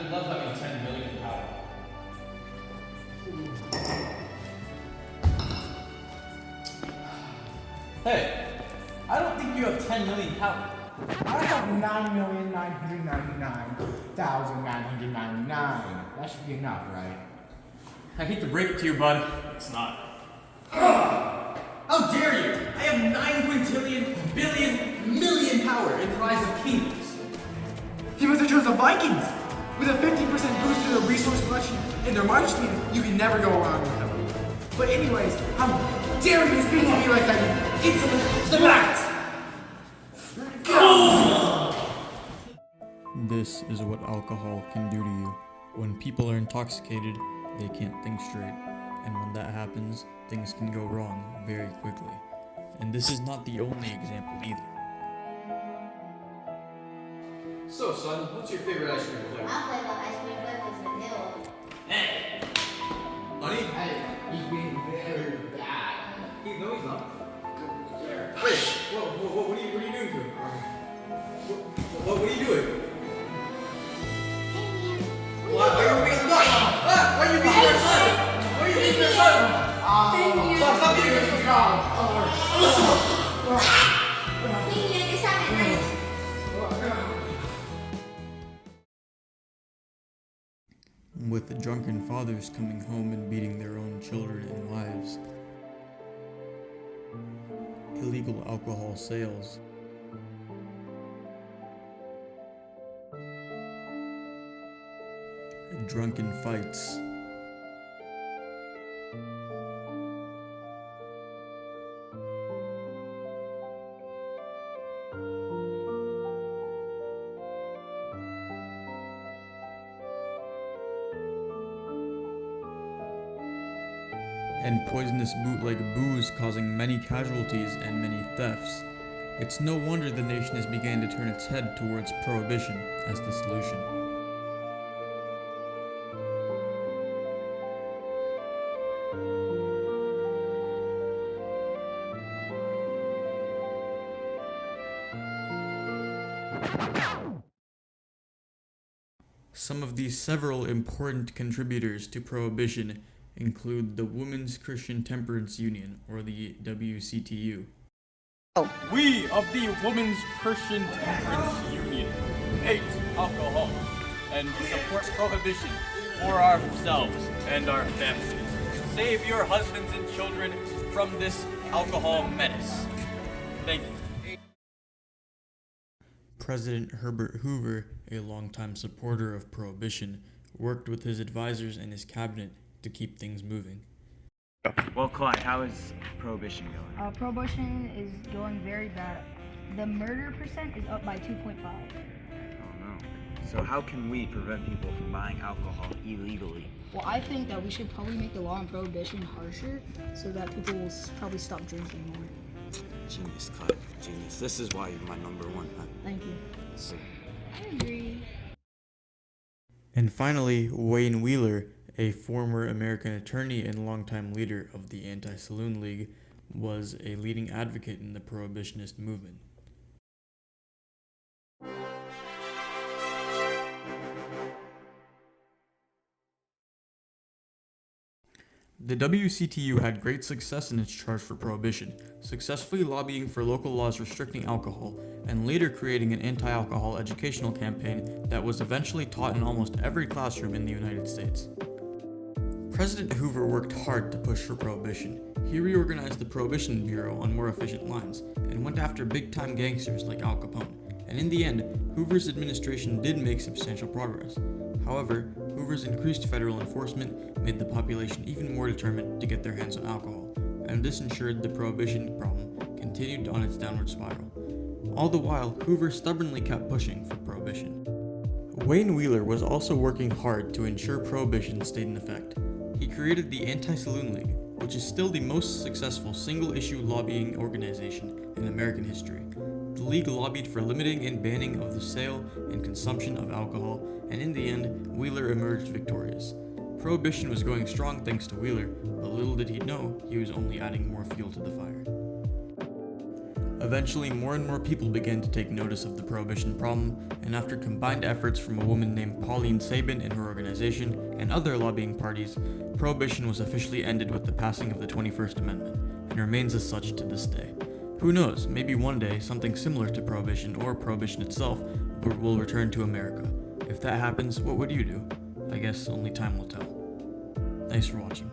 I love having 10 million power. Hey, I don't think you have 10 million power. I have 9,999,999. That should be enough, right? I hate to break it to you, bud. It's not. How dare you! I have 9 quintillion, billion, million power in the Rise of Kingdoms. You must have chose the Vikings! With a 50% boost to their resource collection and their march speed, you can never go wrong with them. But anyways, how dare you speak to me like that, you insolent brat! This is what alcohol can do to you. When people are intoxicated, they can't think straight. And when that happens, things can go wrong very quickly. And this is not the only example either. So, son, what's your favorite ice cream flavor? My favorite ice cream flavor is vanilla. Hey! Honey? Hey, he's being very bad. No, he's not. Wait, what are you doing to him? What are you doing? Why are you being Why are you being your son? Why are you being your son? Stop being your son. With the drunken fathers coming home and beating their own children and wives. Illegal alcohol sales. Drunken fights. And poisonous bootleg booze causing many casualties and many thefts. It's no wonder the nation has begun to turn its head towards prohibition as the solution. Some of these several important contributors to prohibition include the Women's Christian Temperance Union, or the WCTU. We of the Women's Christian Temperance Union hate alcohol and support prohibition for ourselves and our families. Save your husbands and children from this alcohol menace. Thank you. President Herbert Hoover, a longtime supporter of prohibition, worked with his advisors and his cabinet to keep things moving. Well, Clyde, how is prohibition going? Prohibition is going very bad. The murder percent is up by 2.5. Oh no. So how can we prevent people from buying alcohol illegally? Well, I think that we should probably make the law on prohibition harsher so that people will probably stop drinking more. Genius, Clyde. Genius. This is why you're my number one, huh? Thank you. So, I agree. And finally, Wayne Wheeler, a former American attorney and longtime leader of the Anti-Saloon League, was a leading advocate in the prohibitionist movement. The WCTU had great success in its charge for prohibition, successfully lobbying for local laws restricting alcohol, and later creating an anti-alcohol educational campaign that was eventually taught in almost every classroom in the United States. President Hoover worked hard to push for prohibition. He reorganized the Prohibition Bureau on more efficient lines, and went after big-time gangsters like Al Capone. And in the end, Hoover's administration did make substantial progress. However, Hoover's increased federal enforcement made the population even more determined to get their hands on alcohol, and this ensured the prohibition problem continued on its downward spiral. All the while, Hoover stubbornly kept pushing for prohibition. Wayne Wheeler was also working hard to ensure prohibition stayed in effect. He created the Anti-Saloon League, which is still the most successful single-issue lobbying organization in American history. The league lobbied for limiting and banning of the sale and consumption of alcohol, and in the end, Wheeler emerged victorious. Prohibition was going strong thanks to Wheeler, but little did he know he was only adding more fuel to the fire. Eventually, more and more people began to take notice of the prohibition problem, and after combined efforts from a woman named Pauline Sabin and her organization and other lobbying parties, prohibition was officially ended with the passing of the 21st Amendment, and remains as such to this day. Who knows, maybe one day something similar to prohibition or prohibition itself will return to America. If that happens, what would you do? I guess only time will tell. Thanks for watching.